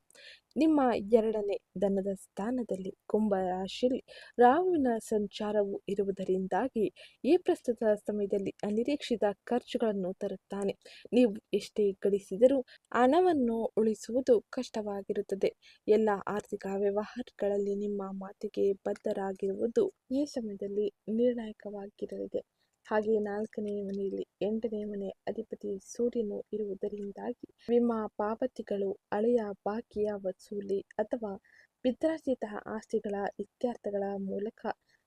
ನಿಮ್ಮ 2ನೇ ಧನದ ಸ್ಥಾನದಲ್ಲಿ ಕುಂಭ ರಾಶಿಯಲ್ಲಿ ರಾಹುವಿನ ಸಂಚಾರವು ಇರುವುದರಿಂದಾಗಿ ಈ ಪ್ರಸ್ತುತ ಸಮಯದಲ್ಲಿ ಅನಿರೀಕ್ಷಿತ ಖರ್ಚುಗಳನ್ನು ತರುತ್ತಾನೆ. ನೀವು ಎಷ್ಟೇ ಗಳಿಸಿದರೂ ಹಣವನ್ನು ಉಳಿಸುವುದು ಕಷ್ಟವಾಗಿರುತ್ತದೆ. ಎಲ್ಲ ಆರ್ಥಿಕ ವ್ಯವಹಾರಗಳಲ್ಲಿ ನಿಮ್ಮ ಮಾತಿಗೆ ಬದ್ಧರಾಗಿರುವುದು ಈ ಸಮಯದಲ್ಲಿ ನಿರ್ಣಾಯಕವಾಗಿರಲಿದೆ. ಹಾಗೆ 4ನೇ ಮನೆಯಲ್ಲಿ 8ನೇ ಮನೆ ಅಧಿಪತಿ ಸೂರ್ಯನು ಇರುವುದರಿಂದಾಗಿ ವಿಮಾ ಪಾವತಿಗಳು, ಹಳೆಯ ಬಾಕಿಯ ವಸೂಲಿ ಅಥವಾ ಪಿತ್ರಾರ್ಜಿತ ಆಸ್ತಿಗಳ ಇತ್ಯರ್ಥಗಳ ಮೂಲಕ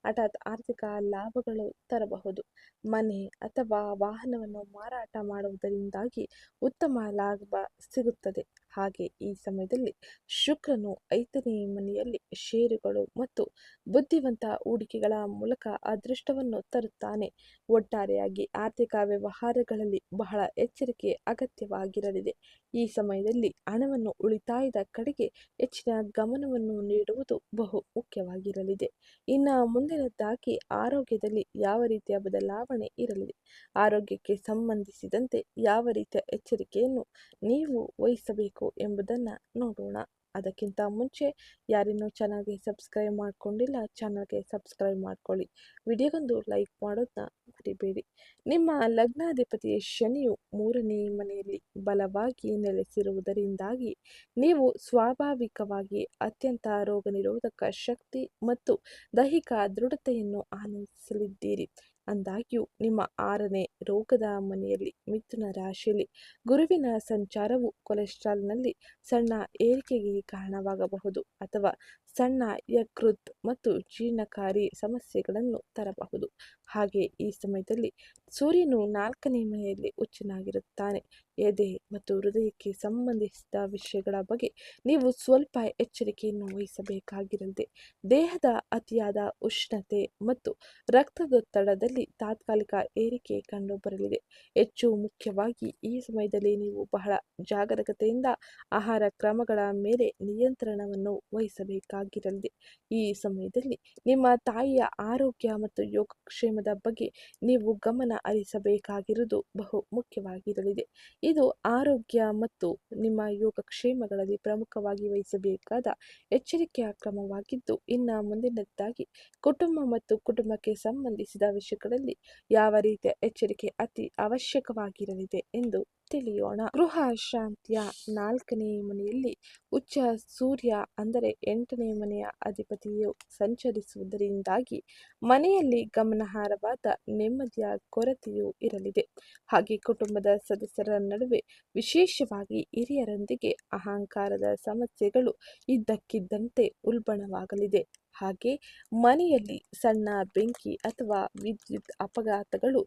ಹಠಾತ್ ಆರ್ಥಿಕ ಲಾಭಗಳು ತರಬಹುದು. ಮನೆ ಅಥವಾ ವಾಹನವನ್ನು ಮಾರಾಟ ಮಾಡುವುದರಿಂದಾಗಿ ಉತ್ತಮ ಲಾಭ ಸಿಗುತ್ತದೆ. ಹಾಗೆ ಈ ಸಮಯದಲ್ಲಿ ಶುಕ್ರನು 5ನೇ ಮನೆಯಲ್ಲಿ ಷೇರುಗಳು ಮತ್ತು ಬುದ್ಧಿವಂತ ಹೂಡಿಕೆಗಳ ಮೂಲಕ ಅದೃಷ್ಟವನ್ನು ತರುತ್ತಾನೆ. ಒಟ್ಟಾರೆಯಾಗಿ ಆರ್ಥಿಕ ವ್ಯವಹಾರಗಳಲ್ಲಿ ಬಹಳ ಎಚ್ಚರಿಕೆ ಅಗತ್ಯವಾಗಿರಲಿದೆ. ಈ ಸಮಯದಲ್ಲಿ ಹಣವನ್ನು ಉಳಿತಾಯದ ಕಡೆಗೆ ಹೆಚ್ಚಿನ ಗಮನವನ್ನು ನೀಡುವುದು ಬಹು ಮುಖ್ಯವಾಗಿರಲಿದೆ. ಇನ್ನು ಮುಂದಿನದಾಗಿ ಆರೋಗ್ಯದಲ್ಲಿ ಯಾವ ರೀತಿಯ ಬದಲಾವಣೆ ಇರಲಿದೆ, ಆರೋಗ್ಯಕ್ಕೆ ಸಂಬಂಧಿಸಿದಂತೆ ಯಾವ ರೀತಿಯ ಎಚ್ಚರಿಕೆಯನ್ನು ನೀವು ವಹಿಸಬೇಕು ಎಂಬುದನ್ನು ನೋಡೋಣ. ಅದಕ್ಕಿಂತ ಮುಂಚೆ ಯಾರಿನ್ನೂ ಚಾನಲ್ಗೆ ಸಬ್ಸ್ಕ್ರೈಬ್ ಮಾಡಿಕೊಂಡಿಲ್ಲ, ಚಾನಲ್ಗೆ ಸಬ್ಸ್ಕ್ರೈಬ್ ಮಾಡ್ಕೊಳ್ಳಿ. ವಿಡಿಯೋಗೊಂದು ಲೈಕ್ ಮಾಡೋದನ್ನ ಮರಿಬೇಡಿ. ನಿಮ್ಮ ಲಗ್ನಾಧಿಪತಿ ಶನಿಯು 3ನೇ ಮನೆಯಲ್ಲಿ ಬಲವಾಗಿ ನೆಲೆಸಿರುವುದರಿಂದಾಗಿ ನೀವು ಸ್ವಾಭಾವಿಕವಾಗಿ ಅತ್ಯಂತ ರೋಗ ನಿರೋಧಕ ಶಕ್ತಿ ಮತ್ತು ದೈಹಿಕ ದೃಢತೆಯನ್ನು ಆನಂದಿಸಲಿದ್ದೀರಿ. ಅಂದಾಗ್ಯೂ ನಿಮ್ಮ 6ನೇ ರೋಗದ ಮನೆಯಲ್ಲಿ ಮಿಥುನ ರಾಶಿಯಲ್ಲಿ ಗುರುವಿನ ಸಂಚಾರವು ಕೊಲೆಸ್ಟ್ರಾಲ್ನಲ್ಲಿ ಸಣ್ಣ ಏರಿಕೆಗೆ ಕಾರಣವಾಗಬಹುದು ಅಥವಾ ಸಣ್ಣ ಯಕೃತ್ ಮತ್ತು ಜೀರ್ಣಕಾರಿ ಸಮಸ್ಯೆಗಳನ್ನು ತರಬಹುದು. ಹಾಗೆ ಈ ಸಮಯದಲ್ಲಿ ಸೂರ್ಯನು 4ನೇ ಮನೆಯಲ್ಲಿ ಉಚ್ಚನಾಗಿರುತ್ತಾನೆ. ಎದೆ ಮತ್ತು ಹೃದಯಕ್ಕೆ ಸಂಬಂಧಿಸಿದ ವಿಷಯಗಳ ಬಗ್ಗೆ ನೀವು ಸ್ವಲ್ಪ ಎಚ್ಚರಿಕೆಯನ್ನು ವಹಿಸಬೇಕಾಗಿರಲಿದೆ. ದೇಹದ ಅತಿಯಾದ ಉಷ್ಣತೆ ಮತ್ತು ರಕ್ತದೊತ್ತಡದಲ್ಲಿ ತಾತ್ಕಾಲಿಕ ಏರಿಕೆ ಕಂಡುಬರಲಿದೆ. ಹೆಚ್ಚು ಮುಖ್ಯವಾಗಿ ಈ ಸಮಯದಲ್ಲಿ ನೀವು ಬಹಳ ಜಾಗರೂಕತೆಯಿಂದ ಆಹಾರ ಕ್ರಮಗಳ ಮೇಲೆ ನಿಯಂತ್ರಣವನ್ನು ವಹಿಸಬೇಕಾಗಿರಲಿದೆ. ಈ ಸಮಯದಲ್ಲಿ ನಿಮ್ಮ ತಾಯಿಯ ಆರೋಗ್ಯ ಮತ್ತು ಯೋಗಕ್ಷೇಮದ ಬಗ್ಗೆ ನೀವು ಗಮನ ಹರಿಸಬೇಕಾಗಿರುವುದು ಬಹು ಮುಖ್ಯವಾಗಿರಲಿದೆ. ಇದು ಆರೋಗ್ಯ ಮತ್ತು ನಿಮ್ಮ ಯೋಗಕ್ಷೇಮಗಳಲ್ಲಿ ಪ್ರಮುಖವಾಗಿ ವಹಿಸಬೇಕಾದ ಎಚ್ಚರಿಕೆಯ ಕ್ರಮವಾಗಿದ್ದು, ಇನ್ನು ಮುಂದಿನದಾಗಿ ಕುಟುಂಬ ಮತ್ತು ಕುಟುಂಬಕ್ಕೆ ಸಂಬಂಧಿಸಿದ ವಿಷಯಗಳಲ್ಲಿ ಯಾವ ರೀತಿಯ ಎಚ್ಚರಿಕೆ ಅತಿ ಅವಶ್ಯಕವಾಗಿರಲಿದೆ ಎಂದು ತಿಳಿಯೋಣ. ಗೃಹ ಶಾಂತಿಯ 4ನೇ ಮನೆಯಲ್ಲಿ ಉಚ್ಚ ಸೂರ್ಯ ಅಂದರೆ 8ನೇ ಮನೆಯ ಅಧಿಪತಿಯು ಸಂಚರಿಸುವುದರಿಂದಾಗಿ ಮನೆಯಲ್ಲಿ ಗಮನಾರ್ಹವಾದ ನೆಮ್ಮದಿಯ ಕೊರತೆಯೂ ಇರಲಿದೆ. ಹಾಗೆ ಕುಟುಂಬದ ಸದಸ್ಯರ ನಡುವೆ ವಿಶೇಷವಾಗಿ ಹಿರಿಯರೊಂದಿಗೆ ಅಹಂಕಾರದ ಸಮಸ್ಯೆಗಳು ಇದ್ದಕ್ಕಿದ್ದಂತೆ ಉಲ್ಬಣವಾಗಲಿದೆ. ಹಾಗೆ ಮನೆಯಲ್ಲಿ ಸಣ್ಣ ಬೆಂಕಿ ಅಥವಾ ವಿದ್ಯುತ್ ಅಪಘಾತಗಳು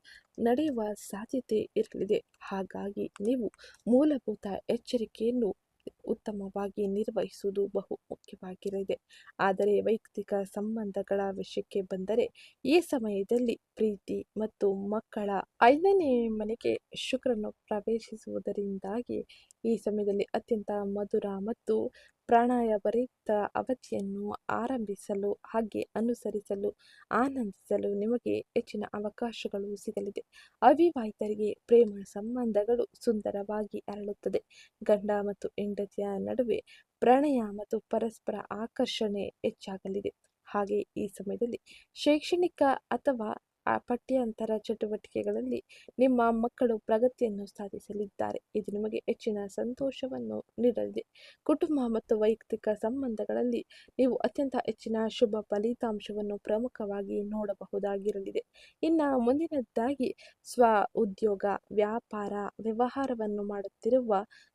ನಡೆಯುವ ಸಾಧ್ಯತೆ ಇರಲಿದೆ. ಹಾಗಾಗಿ ನೀವು ಮೂಲಭೂತ ಎಚ್ಚರಿಕೆಯನ್ನು ಉತ್ತಮವಾಗಿ ನಿರ್ವಹಿಸುವುದು ಬಹು ಮುಖ್ಯವಾಗಿರಲಿದೆ. ಆದರೆ ವೈಯಕ್ತಿಕ ಸಂಬಂಧಗಳ ವಿಷಯಕ್ಕೆ ಬಂದರೆ ಈ ಸಮಯದಲ್ಲಿ ಪ್ರೀತಿ ಮತ್ತು ಮಕ್ಕಳ 5ನೇ ಮನೆಗೆ ಶುಕ್ರನು ಪ್ರವೇಶಿಸುವುದರಿಂದಾಗಿ ಈ ಸಮಯದಲ್ಲಿ ಅತ್ಯಂತ ಮಧುರ ಮತ್ತು ಪ್ರಾಣಭರಿತ ಅವಧಿಯನ್ನು ಆರಂಭಿಸಲು ಹಾಗೆ ಅನುಸರಿಸಲು ಆನಂದಿಸಲು ನಿಮಗೆ ಹೆಚ್ಚಿನ ಅವಕಾಶಗಳು ಸಿಗಲಿದೆ. ಅವಿವಾಹಿತರಿಗೆ ಪ್ರೇಮ ಸಂಬಂಧಗಳು ಸುಂದರವಾಗಿ ಅರಳುತ್ತದೆ. ಗಂಡ ಮತ್ತು ಹೆಂಡತಿಯ ನಡುವೆ ಪ್ರಣಯ ಮತ್ತು ಪರಸ್ಪರ ಆಕರ್ಷಣೆ ಹೆಚ್ಚಾಗಲಿದೆ. ಹಾಗೆ ಈ ಸಮಯದಲ್ಲಿ ಶೈಕ್ಷಣಿಕ ಅಥವಾ ಪಠ್ಯೇತರ ಚಟುವಟಿಕೆಗಳಲ್ಲಿ ನಿಮ್ಮ ಮಕ್ಕಳು ಪ್ರಗತಿಯನ್ನು ಸಾಧಿಸಲಿದ್ದಾರೆ. ಇದು ನಿಮಗೆ ಹೆಚ್ಚಿನ ಸಂತೋಷವನ್ನು ನೀಡಲಿದೆ. ಕುಟುಂಬ ಮತ್ತು ವೈಯಕ್ತಿಕ ಸಂಬಂಧಗಳಲ್ಲಿ ನೀವು ಅತ್ಯಂತ ಹೆಚ್ಚಿನ ಶುಭ ಫಲಿತಾಂಶವನ್ನು ಪ್ರಮುಖವಾಗಿ ನೋಡಬಹುದಾಗಿರಲಿದೆ. ಇನ್ನು ಮುಂದಿನದಾಗಿ ಸ್ವ ಉದ್ಯೋಗ, ವ್ಯಾಪಾರ, ವ್ಯವಹಾರವನ್ನು ಮಾಡುತ್ತಿರುವ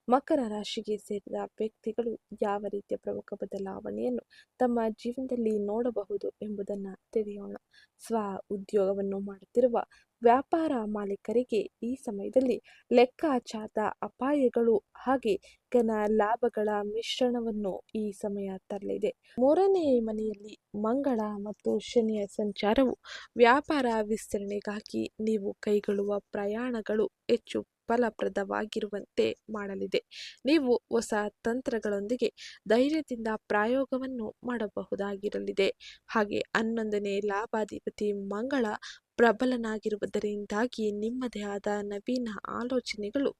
ಮಕರ ರಾಶಿಗೆ ಸೇರಿದ ವ್ಯಕ್ತಿಗಳು ಯಾವ ರೀತಿಯ ಪ್ರಮುಖ ಬದಲಾವಣೆಯನ್ನು ತಮ್ಮ ಜೀವನದಲ್ಲಿ ನೋಡಬಹುದು ಎಂಬುದನ್ನು ತಿಳಿಯೋಣ. ಸ್ವ ಉದ್ಯೋಗವನ್ನು ಮಾಡುತ್ತಿರುವ ವ್ಯಾಪಾರ ಮಾಲೀಕರಿಗೆ ಈ ಸಮಯದಲ್ಲಿ ಲೆಕ್ಕಾಚಾರದ ಅಪಾಯಗಳು ಹಾಗೆ ಘನ ಲಾಭಗಳ ಮಿಶ್ರಣವನ್ನು ಈ ಸಮಯ ತರಲಿದೆ. 3ನೇ ಮನೆಯಲ್ಲಿ ಮಂಗಳ ಮತ್ತು ಶನಿಯ ಸಂಚಾರವು ವ್ಯಾಪಾರ ವಿಸ್ತರಣೆಗಾಗಿ ನೀವು ಕೈಗೊಳ್ಳುವ ಪ್ರಯಾಣಗಳು ಹೆಚ್ಚು ಫಲಪ್ರದವಾಗಿರುವಂತೆ ಮಾಡಲಿದೆ. ನೀವು ಹೊಸ ತಂತ್ರಗಳೊಂದಿಗೆ ಧೈರ್ಯದಿಂದ ಪ್ರಯೋಗವನ್ನು ಮಾಡಬಹುದಾಗಿರಲಿದೆ. ಹಾಗೆ 11ನೇ ಲಾಭಾಧಿಪತಿ ಮಂಗಳ ಪ್ರಬಲನಾಗಿರುವುದರಿಂದಾಗಿ ನಿಮ್ಮದೇ ಆದ ನವೀನ ಆಲೋಚನೆಗಳು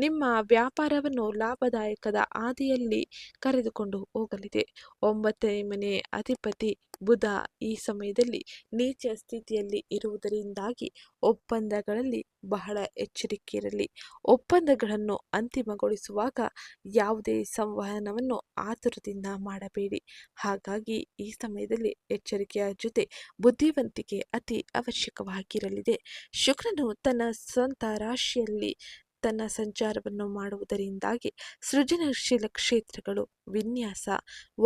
ನಿಮ್ಮ ವ್ಯಾಪಾರವನ್ನು ಲಾಭದಾಯಕದ ಹಾದಿಯಲ್ಲಿ ಕರೆದುಕೊಂಡು ಹೋಗಲಿದೆ. 9ನೇ ಮನೆ ಅಧಿಪತಿ ಬುಧ ಈ ಸಮಯದಲ್ಲಿ ನೀಚ ಸ್ಥಿತಿಯಲ್ಲಿ ಇರುವುದರಿಂದಾಗಿ ಒಪ್ಪಂದಗಳಲ್ಲಿ ಬಹಳ ಎಚ್ಚರಿಕೆಯಿರಲಿ. ಒಪ್ಪಂದಗಳನ್ನು ಅಂತಿಮಗೊಳಿಸುವಾಗ ಯಾವುದೇ ಸಂವಹನವನ್ನು ಆತುರದಿಂದ ಮಾಡಬೇಡಿ. ಹಾಗಾಗಿ ಈ ಸಮಯದಲ್ಲಿ ಎಚ್ಚರಿಕೆಯ ಜೊತೆ ಬುದ್ಧಿವಂತಿಕೆ ಅತಿ ಅವಶ್ಯಕವಾಗಿರಲಿದೆ. ಶುಕ್ರನು ತನ್ನ ಸ್ವಂತ ರಾಶಿಯಲ್ಲಿ ತನ್ನ ಸಂಚಾರವನ್ನು ಮಾಡುವುದರಿಂದಾಗಿ ಸೃಜನಶೀಲ ಕ್ಷೇತ್ರಗಳು, ವಿನ್ಯಾಸ,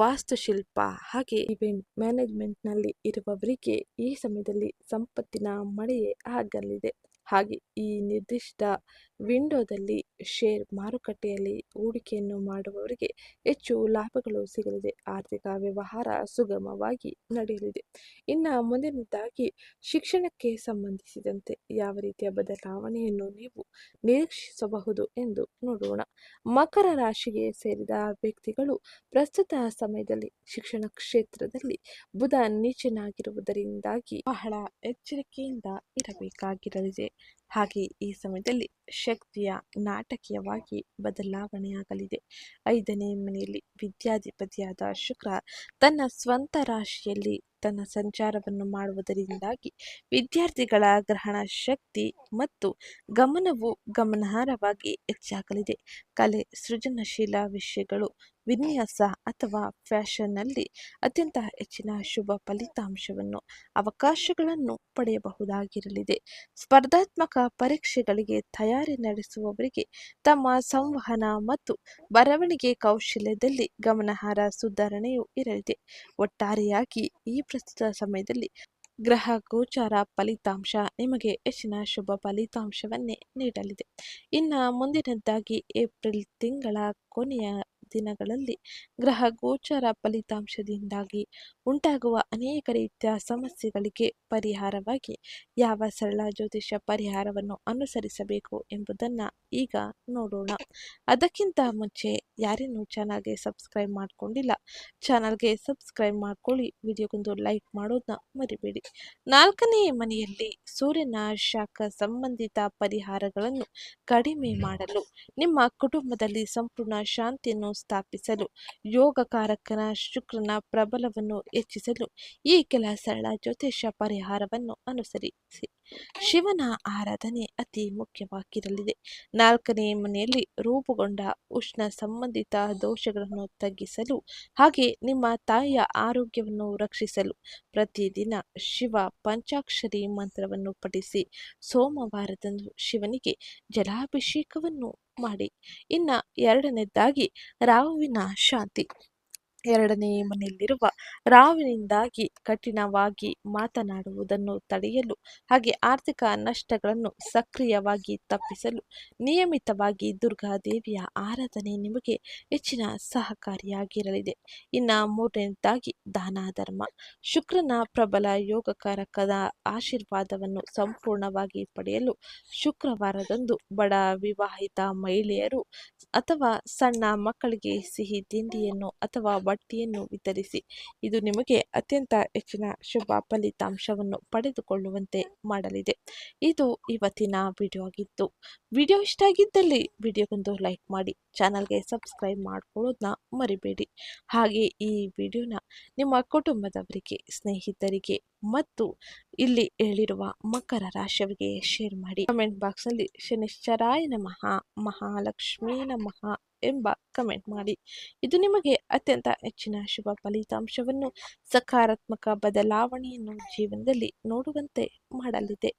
ವಾಸ್ತುಶಿಲ್ಪ ಹಾಗೆ ಇವೆಂಟ್ ಮ್ಯಾನೇಜ್ಮೆಂಟ್ನಲ್ಲಿ ಇರುವವರಿಗೆ ಈ ಸಮಯದಲ್ಲಿ ಸಂಪತ್ತಿನ ಮಳೆಯೇ ಆಗಲಿದೆ. ಹಾಗೆ ಈ ನಿರ್ದಿಷ್ಟ ವಿಂಡೋದಲ್ಲಿ ಶೇರ್ ಮಾರುಕಟ್ಟೆಯಲ್ಲಿ ಹೂಡಿಕೆಯನ್ನು ಮಾಡುವವರಿಗೆ ಹೆಚ್ಚು ಲಾಭಗಳು ಸಿಗಲಿದೆ. ಆರ್ಥಿಕ ವ್ಯವಹಾರ ಸುಗಮವಾಗಿ ನಡೆಯಲಿದೆ. ಇನ್ನು ಮುಂದಿನದಾಗಿ ಶಿಕ್ಷಣಕ್ಕೆ ಸಂಬಂಧಿಸಿದಂತೆ ಯಾವ ರೀತಿಯ ಬದಲಾವಣೆಯನ್ನು ನೀವು ನಿರೀಕ್ಷಿಸಬಹುದು ಎಂದು ನೋಡೋಣ. ಮಕರ ರಾಶಿಗೆ ಸೇರಿದ ವ್ಯಕ್ತಿಗಳು ಪ್ರಸ್ತುತ ಸಮಯದಲ್ಲಿ ಶಿಕ್ಷಣ ಕ್ಷೇತ್ರದಲ್ಲಿ ಬುಧ ನೀಚನಾಗಿರುವುದರಿಂದಾಗಿ ಬಹಳ ಎಚ್ಚರಿಕೆಯಿಂದ ಇರಬೇಕಾಗಿರಲಿದೆ. ಹಾಗೆ ಈ ಸಮಯದಲ್ಲಿ ಶಕ್ತಿಯ ನಾಟಕೀಯವಾಗಿ ಬದಲಾವಣೆಯಾಗಲಿದೆ. 5ನೇ ಮನೆಯಲ್ಲಿ ವಿದ್ಯಾಧಿಪತಿಯಾದ ಶುಕ್ರ ತನ್ನ ಸ್ವಂತ ರಾಶಿಯಲ್ಲಿ ತನ್ನ ಸಂಚಾರವನ್ನು ಮಾಡುವುದರಿಂದಾಗಿ ವಿದ್ಯಾರ್ಥಿಗಳ ಗ್ರಹಣ ಶಕ್ತಿ ಮತ್ತು ಗಮನವು ಗಮನಾರ್ಹವಾಗಿ ಹೆಚ್ಚಾಗಲಿದೆ. ಕಲೆ, ಸೃಜನಶೀಲ ವಿಷಯಗಳು, ವಿನ್ಯಾಸ ಅಥವಾ ಫ್ಯಾಷನ್ನಲ್ಲಿ ಅತ್ಯಂತ ಹೆಚ್ಚಿನ ಶುಭ ಫಲಿತಾಂಶವನ್ನು ಅವಕಾಶಗಳನ್ನು ಪಡೆಯಬಹುದಾಗಿರಲಿದೆ. ಸ್ಪರ್ಧಾತ್ಮಕ ಪರೀಕ್ಷೆಗಳಿಗೆ ತಯಾರಿ ನಡೆಸುವವರಿಗೆ ತಮ್ಮ ಸಂವಹನ ಮತ್ತು ಬರವಣಿಗೆ ಕೌಶಲ್ಯದಲ್ಲಿ ಗಮನಾರ್ಹ ಸುಧಾರಣೆಯೂ ಇರಲಿದೆ. ಒಟ್ಟಾರೆಯಾಗಿ ಈ ಪ್ರಸ್ತುತ ಸಮಯದಲ್ಲಿ ಗ್ರಹ ಗೋಚಾರ ಫಲಿತಾಂಶ ನಿಮಗೆ ಹೆಚ್ಚಿನ ಶುಭ ಫಲಿತಾಂಶವನ್ನೇ ನೀಡಲಿದೆ. ಇನ್ನು ಮುಂದಿನದ್ದಾಗಿ ಏಪ್ರಿಲ್ ತಿಂಗಳ ಕೊನೆಯ ದಿನಗಳಲ್ಲಿ ಗ್ರಹ ಗೋಚಾರ ಫಲಿತಾಂಶದಿಂದಾಗಿ ಉಂಟಾಗುವ ಅನೇಕ ರೀತಿಯ ಸಮಸ್ಯೆಗಳಿಗೆ ಪರಿಹಾರವಾಗಿ ಯಾವ ಸರಳ ಜ್ಯೋತಿಷ ಪರಿಹಾರವನ್ನು ಅನುಸರಿಸಬೇಕು ಎಂಬುದನ್ನು ಈಗ ನೋಡೋಣ. ಅದಕ್ಕಿಂತ ಮುಂಚೆ ಯಾರೇನು ಚಾನಲ್ಗೆ ಸಬ್ಸ್ಕ್ರೈಬ್ ಮಾಡ್ಕೊಂಡಿಲ್ಲ, ಚಾನಲ್ಗೆ ಸಬ್ಸ್ಕ್ರೈಬ್ ಮಾಡ್ಕೊಳ್ಳಿ. ವಿಡಿಯೋಗೊಂದು ಲೈಕ್ ಮಾಡೋದನ್ನ ಮರಿಬೇಡಿ. 4ನೇ ಮನೆಯಲ್ಲಿ ಸೂರ್ಯನ ಶಾಖ ಸಂಬಂಧಿತ ಪರಿಹಾರಗಳನ್ನು ಕಡಿಮೆ ಮಾಡಲು, ನಿಮ್ಮ ಕುಟುಂಬದಲ್ಲಿ ಸಂಪೂರ್ಣ ಶಾಂತಿಯನ್ನು ಸ್ಥಾಪಿಸಲು, ಯೋಗಕಾರಕನ ಶುಕ್ರನ ಪ್ರಬಲವನ್ನು ಹೆಚ್ಚಿಸಲು ಈ ಕೆಲ ಸರಳ ಜ್ಯೋತಿಷ ಪರಿಹಾರವನ್ನು ಅನುಸರಿಸಿ. ಶಿವನ ಆರಾಧನೆ ಅತಿ ಮುಖ್ಯವಾಗಿರಲಿದೆ. 4ನೇ ಮನೆಯಲ್ಲಿ ರೂಪುಗೊಂಡ ಉಷ್ಣ ಸಂಬಂಧಿತ ದೋಷಗಳನ್ನು ತಗ್ಗಿಸಲು ಹಾಗೆ ನಿಮ್ಮ ತಾಯಿಯ ಆರೋಗ್ಯವನ್ನು ರಕ್ಷಿಸಲು ಪ್ರತಿದಿನ ಶಿವ ಪಂಚಾಕ್ಷರಿ ಮಂತ್ರವನ್ನು ಪಠಿಸಿ ಸೋಮವಾರದಂದು ಶಿವನಿಗೆ ಜಲಾಭಿಷೇಕವನ್ನು ಮಾಡಿ. ಇನ್ನು 2ನೇದಾಗಿ ರಾಹುವಿನ ಶಾಂತಿ. 2ನೇ ಮನೆಯಲ್ಲಿರುವ ರಾಹುವಿನಿಂದಾಗಿ ಕಠಿಣವಾಗಿ ಮಾತನಾಡುವುದನ್ನು ತಡೆಯಲು ಹಾಗೆ ಆರ್ಥಿಕ ನಷ್ಟಗಳನ್ನು ಸಕ್ರಿಯವಾಗಿ ತಪ್ಪಿಸಲು ನಿಯಮಿತವಾಗಿ ದುರ್ಗಾದೇವಿಯ ಆರಾಧನೆ ನಿಮಗೆ ಹೆಚ್ಚಿನ ಸಹಕಾರಿಯಾಗಿರಲಿದೆ. ಇನ್ನು 3ನೇದಾಗಿ ದಾನ ಧರ್ಮ. ಶುಕ್ರನ ಪ್ರಬಲ ಯೋಗಕಾರಕದ ಆಶೀರ್ವಾದವನ್ನು ಸಂಪೂರ್ಣವಾಗಿ ಪಡೆಯಲು ಶುಕ್ರವಾರದಂದು ಬಡ ವಿವಾಹಿತ ಮಹಿಳೆಯರು ಅಥವಾ ಸಣ್ಣ ಮಕ್ಕಳಿಗೆ ಸಿಹಿ ತಿಂಡಿಯನ್ನು ಅಥವಾ ಬಟ್ಟೆಯನ್ನು ವಿತರಿಸಿ. ಇದು ನಿಮಗೆ ಅತ್ಯಂತ ಹೆಚ್ಚಿನ ಶುಭ ಫಲಿತಾಂಶವನ್ನು ಪಡೆದುಕೊಳ್ಳುವಂತೆ ಮಾಡಲಿದೆ. ಇದು ಇವತ್ತಿನ ವಿಡಿಯೋ ಆಗಿತ್ತು. ವಿಡಿಯೋ ಇಷ್ಟ ಆಗಿದ್ದಲ್ಲಿ ವಿಡಿಯೋಗೊಂದು ಲೈಕ್ ಮಾಡಿ, ಚಾನಲ್ಗೆ ಸಬ್ಸ್ಕ್ರೈಬ್ ಮಾಡ್ಕೊಳ್ಳೋದನ್ನ ಮರಿಬೇಡಿ. ಹಾಗೆ ಈ ವಿಡಿಯೋನ ನಿಮ್ಮ ಕುಟುಂಬದವರಿಗೆ, ಸ್ನೇಹಿತರಿಗೆ ಮತ್ತು ಇಲ್ಲಿ ಹೇಳಿರುವ ಮಕರ ರಾಶಿಯವರಿಗೆ ಶೇರ್ ಮಾಡಿ. ಕಮೆಂಟ್ ಬಾಕ್ಸ್ನಲ್ಲಿ ಶನಿಶ್ಚರಾಯ ನಮಃ, ಮಹಾಲಕ್ಷ್ಮೀ ನಮಃ ಎಂಬ ಕಮೆಂಟ್ ಮಾಡಿ. ಇದು ನಿಮಗೆ ಅತ್ಯಂತ ಹೆಚ್ಚಿನ ಶುಭ ಫಲಿತಾಂಶವನ್ನು, ಸಕಾರಾತ್ಮಕ ಬದಲಾವಣೆಯನ್ನು ಜೀವನದಲ್ಲಿ ನೋಡುವಂತೆ ಮಾಡಲಿದೆ.